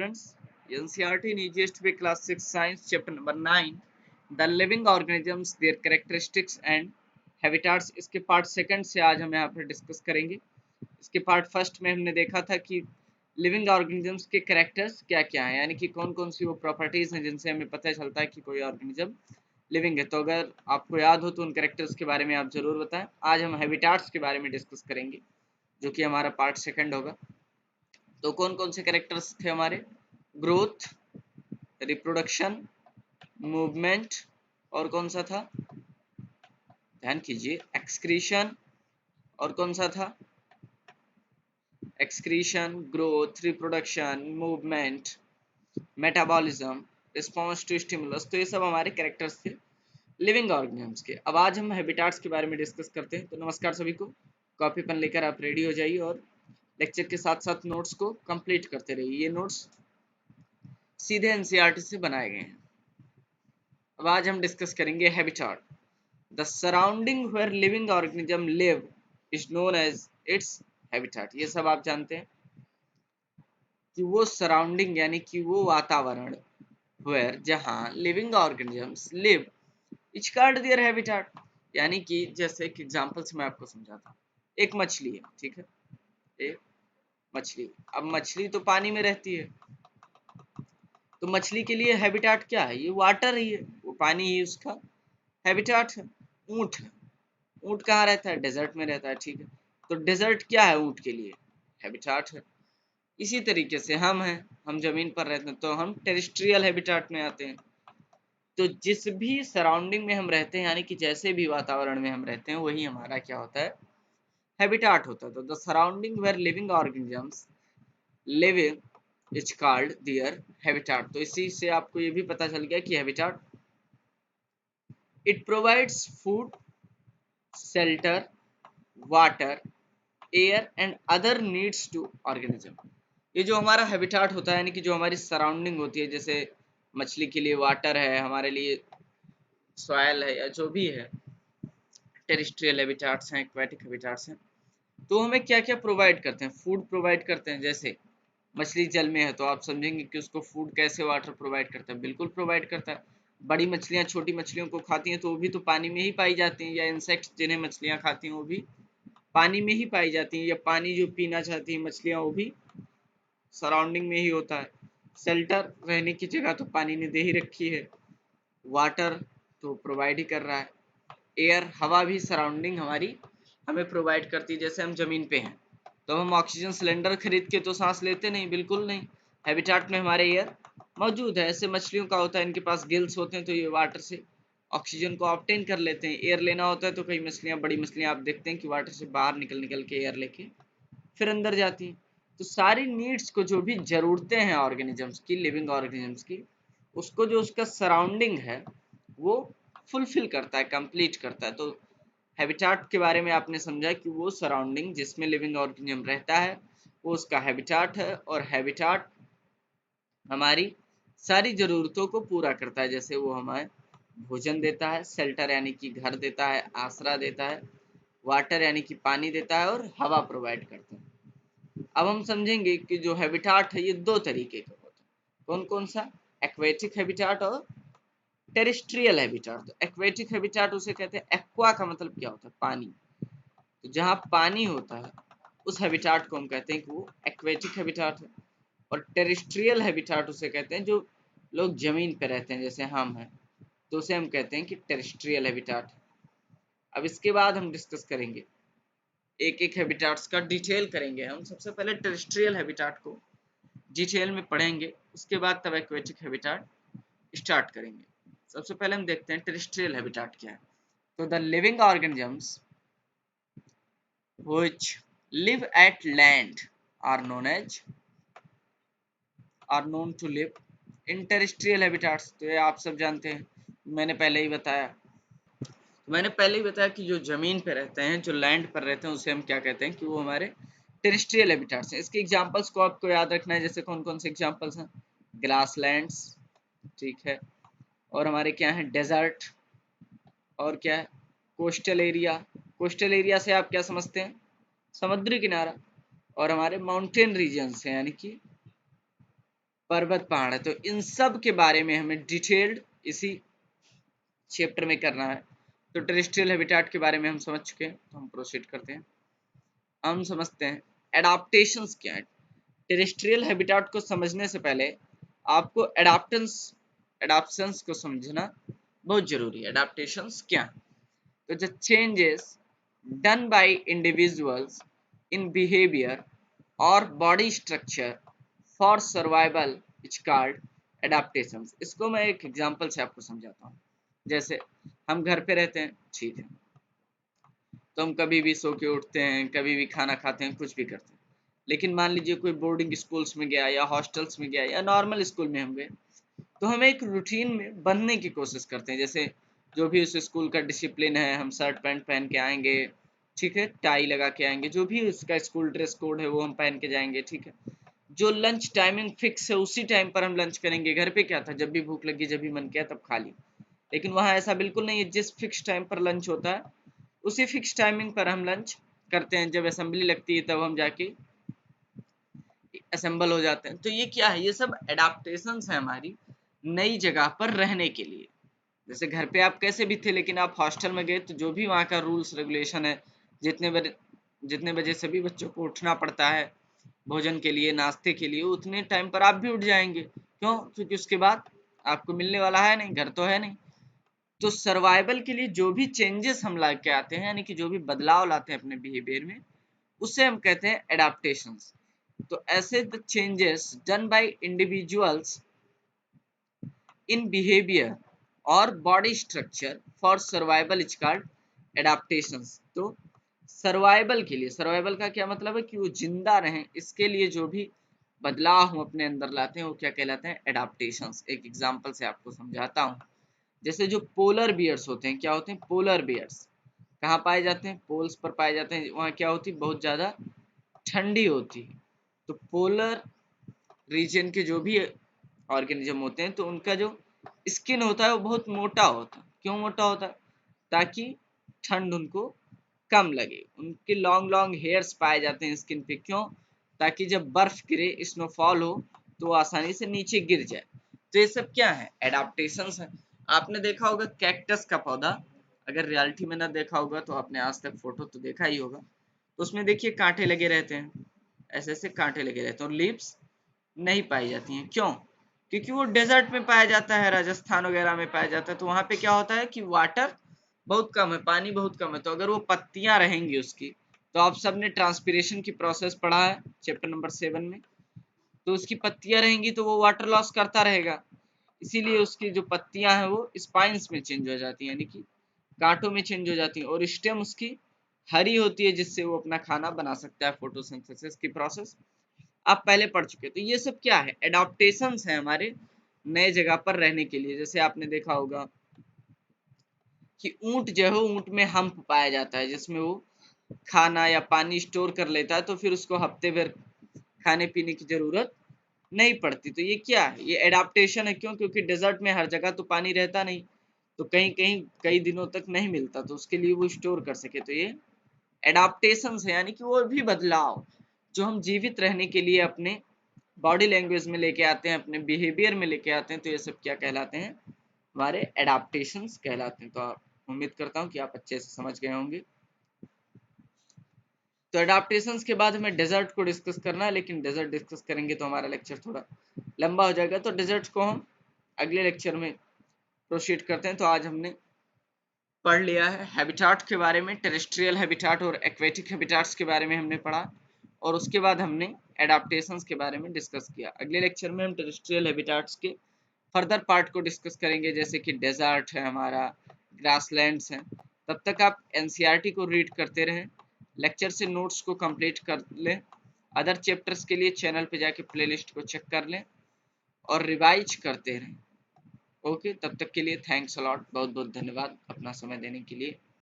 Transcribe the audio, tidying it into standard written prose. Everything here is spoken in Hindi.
students. NCERT in EGSTB class 6 science chapter number 9 the living organisms their characteristics and habitats इसके पार्ट सेकंड से आज हम यहाँ पर डिस्कस करेंगे। इसके पार्ट फर्स्ट में हमने देखा था कि लिविंग ऑर्गेनिजम्स के कैरेक्टर्स क्या क्या हैं, यानी कि कौन कौन सी वो प्रॉपर्टीज हैं जिनसे हमें पता चलता है कि कोई ऑर्गेनिज्म लिविंग है। तो अगर आपको याद हो तो उन कैरेक्टर्स के बारे में आप जरूर बताएं। आज हम हैबिटाट्स के बारे में डिस्कस करेंगे जो कि हमारा पार्ट सेकंड होगा। तो कौन कौन से कैरेक्टर्स थे हमारे? ग्रोथ, रिप्रोडक्शन, मूवमेंट और कौन सा था? ध्यान कीजिए, एक्सक्रीशन और कौन सा था? Excretion, growth, reproduction, movement, metabolism, response to stimulus. तो ये सब हमारे कैरेक्टर्स थे लिविंग ऑर्गेनिजम्स के। अब आज हम हैबिटाट्स के बारे में डिस्कस करते हैं। तो नमस्कार सभी को, कॉपी पेन लेकर आप रेडी हो जाइए और लेक्चर के साथ साथ नोट्स को कंप्लीट करते रहिए। ये नोट्स सीधे एनसीईआरटी से बनाए गए हैं। अब आज हम डिस्कस करेंगे habitat. The surrounding where living organism live is known as its habitat. ये सब आप जानते हैं कि वो सराउंडिंग यानी कि वो वातावरण वेयर जहां living organisms live is called their habitat. यानी कि जैसे कि एग्जांपल से मैं आपको समझाता हूँ। एक मछली है, ठीक है, एक मछली। अब मछली तो पानी में रहती है, तो मछली के लिए हैबिटाट क्या है? ये वाटर ही है, वो पानी ही उसका हैबिटाट है। ऊंट है, ऊंट कहाँ रहता है? डेजर्ट में रहता है, ठीक है। तो डेजर्ट क्या है ऊंट के लिए? हैबिटाट है। इसी तरीके से हम हैं, हम जमीन पर रहते हैं तो हम टेरेस्ट्रियल हैबिटाट में आते हैं। तो जिस भी सराउंडिंग में हम रहते हैं, यानी कि जैसे भी वातावरण में हम रहते हैं, वही हमारा क्या होता है? हैबिटाट होता है। तो the surrounding where living organisms living is called their habitat. तो इसी से आपको ये भी पता चल गया कि habitat it provides food, shelter, water, air and other needs to organism. ये जो हमारा हैबिटाट होता है, यानी कि जो हमारी सराउंडिंग होती है, जैसे मछली के लिए वाटर है, हमारे लिए सॉयल है, या जो भी है, टेरेस्ट्रियल हैबिटाट्स हैं, एक्वेटिक हैबिटाट्स हैं, तो हमें क्या क्या प्रोवाइड करते हैं? फूड प्रोवाइड करते हैं। जैसे मछली जल में है तो आप समझेंगे कि उसको फूड कैसे वाटर प्रोवाइड करता है? बिल्कुल प्रोवाइड करता है। बड़ी मछलियां छोटी मछलियों को खाती हैं तो वो भी तो पानी में ही पाई जाती हैं, या इंसेक्ट्स जिन्हें मछलियां खाती हैं वो भी पानी में ही पाई जाती हैं, या पानी जो पीना चाहती हैं मछलियां वो भी सराउंडिंग में ही होता है। शेल्टर, रहने की जगह तो पानी ने दे ही रखी है। वाटर तो प्रोवाइड ही कर रहा है। एयर, हवा भी सराउंडिंग हमारी हमें प्रोवाइड करती है। जैसे हम जमीन पे हैं तो हम ऑक्सीजन सिलेंडर खरीद के तो सांस लेते नहीं, बिल्कुल नहीं। हैबिटाट में हमारे एयर मौजूद है। ऐसे मछलियों का होता है, इनके पास गिल्स होते हैं तो ये वाटर से ऑक्सीजन को ऑब्टेन कर लेते हैं। एयर लेना होता है तो कई मछलियां, बड़ी मछलियां आप देखते हैं कि वाटर से बाहर निकल निकल के एयर लेके फिर अंदर जाती हैं। तो सारी नीड्स को, जो भी जरूरतें हैं ऑर्गेनिजम्स की, लिविंग ऑर्गेनिजम्स की, उसको जो उसका सराउंडिंग है वो फुलफिल करता है, कंप्लीट करता है। तो हैबिटाट के बारे में आपने समझा कि वो सराउंडिंग जिसमें लिविंग ऑर्गेनिज्म रहता है वो उसका हैबिटाट है, और हैबिटाट हमारी सारी जरूरतों को पूरा करता है। जैसे वो हमें भोजन देता है, शेल्टर यानी कि घर देता है, आसरा देता है, वाटर यानी कि पानी देता है, और हवा प्रोवाइड करता है। अब हम समझेंगे कि जो हैबिटाट है ये दो तरीके का होता है। कौन कौन सा? एक्वेटिक हैबिटाट और टेरेस्ट्रियल हैबिटाट। तो एक्वेटिक हैबिटाट उसे कहते हैं, एक्वा का मतलब क्या होता है? पानी। तो जहाँ पानी होता है उस हैबिटाट को हम कहते हैं कि वो एक्वेटिक हैबिटाट है। और टेरेस्ट्रियल हैबिटाट उसे कहते हैं जो लोग जमीन पे रहते हैं, जैसे हम हैं, तो उसे हम कहते हैं कि टेरेस्ट्रियल हैबिटाट। अब इसके बाद हम डिस्कस करेंगे, एक एक हैबिटाट्स का डिटेल करेंगे। हम सबसे पहले टेरेस्ट्रियल हैबिटाट को डिटेल में पढ़ेंगे, उसके बाद तब एक्वेटिक हैबिटाट स्टार्ट करेंगे। सबसे पहले हम देखते हैं टेरेस्ट्रियल हैबिटाट क्या है। तो the living organisms which live at land are known to live in terrestrial habitats। तो ये आप सब जानते हैं, मैंने पहले ही बताया। कि जो जमीन पे रहते हैं, जो लैंड पर रहते हैं, उसे हम क्या कहते हैं कि वो हमारे टेरेस्ट्रियल हैबिटाट्स हैं। इसके एग्जांपल्स को आपको याद रखना है। जैसे कौन कौन से एग्जांपल्स हैं? ग्रासलैंड्स, ठीक है, और हमारे क्या है? डेजर्ट, और क्या है? Coastal area. कोस्टल एरिया से आप क्या समझते हैं? समुद्री किनारा। और हमारे माउंटेन रीजन्स हैं, यानी कि पर्वत पहाड़ है। तो इन सब के बारे में हमें डिटेल्ड इसी चैप्टर में करना है। तो टेरेस्ट्रियल हैबिटाट के बारे में हम समझ चुके हैं, तो हम प्रोसीड करते हैं। हम समझते हैं एडाप्टेशंस क्या है। टेरेस्ट्रियल हैबिटाट को समझने से पहले आपको एडाप्शंस को समझना बहुत जरूरी है। एडाप्टेशंस क्या है? तो the changes done by individuals in behaviour और body structure for survival is called adaptations. इसको मैं एक एग्जांपल से आपको समझाता हूँ। जैसे हम घर पे रहते हैं, ठीक है, तो हम कभी भी सो के उठते हैं, कभी भी खाना खाते हैं, कुछ भी करते हैं। लेकिन मान लीजिए कोई बोर्डिंग स्कूल्स में गया या हॉस्टल्स में गया या नॉर्मल स्कूल में हम गए, तो हम एक रूटीन में बनने की कोशिश करते हैं। जैसे जो भी उस स्कूल का डिसिप्लिन है, हम शर्ट पैंट पहन के आएंगे, ठीक है, टाई लगा के आएंगे, जो भी उसका स्कूल ड्रेस कोड है वो हम पहन के जाएंगे, ठीक है। जो लंच टाइमिंग फिक्स है उसी टाइम पर हम लंच करेंगे। घर पे क्या था, जब भी भूख लगी, जब भी मन किया तब खा ली। लेकिन वहाँ ऐसा बिल्कुल नहीं है। जिस फिक्स टाइम पर लंच होता है उसी फिक्स टाइमिंग पर हम लंच करते हैं। जब असेंबली लगती है तब हम जाके असेंबल हो जाते हैं। तो ये क्या है, ये सब एडाप्टेशंस है हमारी नई जगह पर रहने के लिए। जैसे घर पे आप कैसे भी थे, लेकिन आप हॉस्टल में गए तो जो भी वहाँ का रूल्स रेगुलेशन है, जितने बजे सभी बच्चों को उठना पड़ता है भोजन के लिए, नाश्ते के लिए, उतने टाइम पर आप भी उठ जाएंगे। क्यों? क्योंकि उसके बाद आपको मिलने वाला है नहीं, घर तो है नहीं। तो सर्वाइवल के लिए जो भी चेंजेस हम ला के आते हैं, यानी कि जो भी बदलाव लाते हैं अपने बिहेवियर में, उससे हम कहते हैं एडाप्टेशंस। तो ऐसे the changes done by individuals in behaviour और body structure for survival is called adaptations. तो सर्वाइवल के लिए, सर्वाइवल का क्या मतलब है कि वो जिंदा रहें, इसके लिए जो भी बदलाव हम अपने अंदर लाते हैं वो क्या कहलाते हैं, एडाप्टेशंस। एक एग्जांपल से आपको समझाता हूँ। जैसे जो पोलर बियर्स होते हैं, क्या होते हैं पोलर बियर्स, कहाँ पाए जाते हैं, पोल्स पर पाए जाते हैं। वहाँ क्या होती है, बहुत ज्यादा ठंडी होती है। तो पोलर रीजन के जो भी ऑर्गेनिज्म होते हैं, तो उनका जो स्किन होता है वो बहुत मोटा होता है। क्यों मोटा होता है? ताकि ठंड उनको कम लगे। उनके लॉन्ग लॉन्ग हेयर्स पाए जाते हैं स्किन पे। क्यों? ताकि जब बर्फ गिरे, स्नोफॉल हो, तो वो आसानी से नीचे गिर जाए। तो ये सब क्या है, एडाप्टेशंस है। आपने देखा होगा कैक्टस का पौधा, अगर रियलिटी में ना देखा होगा तो आपने आज तक फोटो तो देखा ही होगा। तो उसमें देखिए कांटे लगे रहते हैं, ऐसे ऐसे कांटे लगे रहते हैं, और लीव्स नहीं पाई जाती हैं। क्यों? क्योंकि वो डेजर्ट में पाया जाता है, राजस्थान वगैरह में पाया जाता है। तो वहां पे क्या होता है कि वाटर बहुत कम है, पानी बहुत कम है। तो अगर वो पत्तियां रहेंगी उसकी, तो आप सबने ट्रांसपिरेशन की प्रोसेस पढ़ा है चैप्टर नंबर 7 में। तो उसकी पत्तियां रहेंगी तो वो वाटर लॉस करता रहेगा। इसीलिए उसकी जो पत्तियां हैं वो स्पाइंस में चेंज हो जाती हैं, यानी कि कांटों में चेंज हो जाती हैं। और स्टेम उसकी हरी होती है, जिससे वो अपना खाना बना सकता है, फोटोसिंथेसिस की प्रोसेस आप पहले पढ़ चुके। तो ये सब क्या है, एडाप्टेशंस है हमारे नए जगह पर रहने के लिए। जैसे आपने देखा होगा कि ऊंट जो है, ऊंट में हम्प पाया जाता है, जिसमें वो खाना या पानी स्टोर कर लेता है, तो फिर उसको हफ्ते भर खाने पीने की जरूरत नहीं पड़ती। तो ये क्या है, ये एडाप्टेशन है। क्यों? क्योंकि डेजर्ट में हर जगह तो पानी रहता नहीं, तो कहीं कहीं कई दिनों तक नहीं मिलता, तो उसके लिए वो स्टोर कर सके। तो ये एडाप्टेशन है, यानी कि वो भी बदलाव जो हम जीवित रहने के लिए अपने बॉडी लैंग्वेज में लेके आते हैं, अपने बिहेवियर में लेके आते हैं। तो ये सब क्या कहलाते हैं, हमारे एडाप्टेशंस कहलाते हैं। तो उम्मीद करता हूँ कि आप अच्छे से समझ गए होंगे। तो एडाप्टेशंस के बाद हमें डेजर्ट को डिस्कस करना है, लेकिन डेजर्ट डिस्कस करेंगे तो हमारा लेक्चर थोड़ा लंबा हो जाएगा। तो डेजर्ट को हम अगले लेक्चर में प्रोसीड करते हैं। तो आज हमने पढ़ लिया है हैबिटाट के बारे में, टेरेस्ट्रियल हैबिटाट और एक्वेटिक हैबिटाट्स के बारे में हमने पढ़ा, और उसके बाद हमने एडाप्टेशंस के बारे में डिस्कस किया। अगले लेक्चर में हम टेरेस्ट्रियल हैबिटाट्स के फर्दर पार्ट को डिस्कस करेंगे, जैसे कि डेजर्ट है हमारा, ग्रासलैंड्स हैं। तब तक आप एनसीईआरटी को रीड करते रहें, लेक्चर से नोट्स को कंप्लीट कर लें। अदर चैप्टर्स के लिए चैनल पे जाके प्लेलिस्ट को चेक कर लें और रिवाइज करते रहें। ओके, तब तक के लिए थैंक्स अलॉट, बहुत बहुत धन्यवाद अपना समय देने के लिए।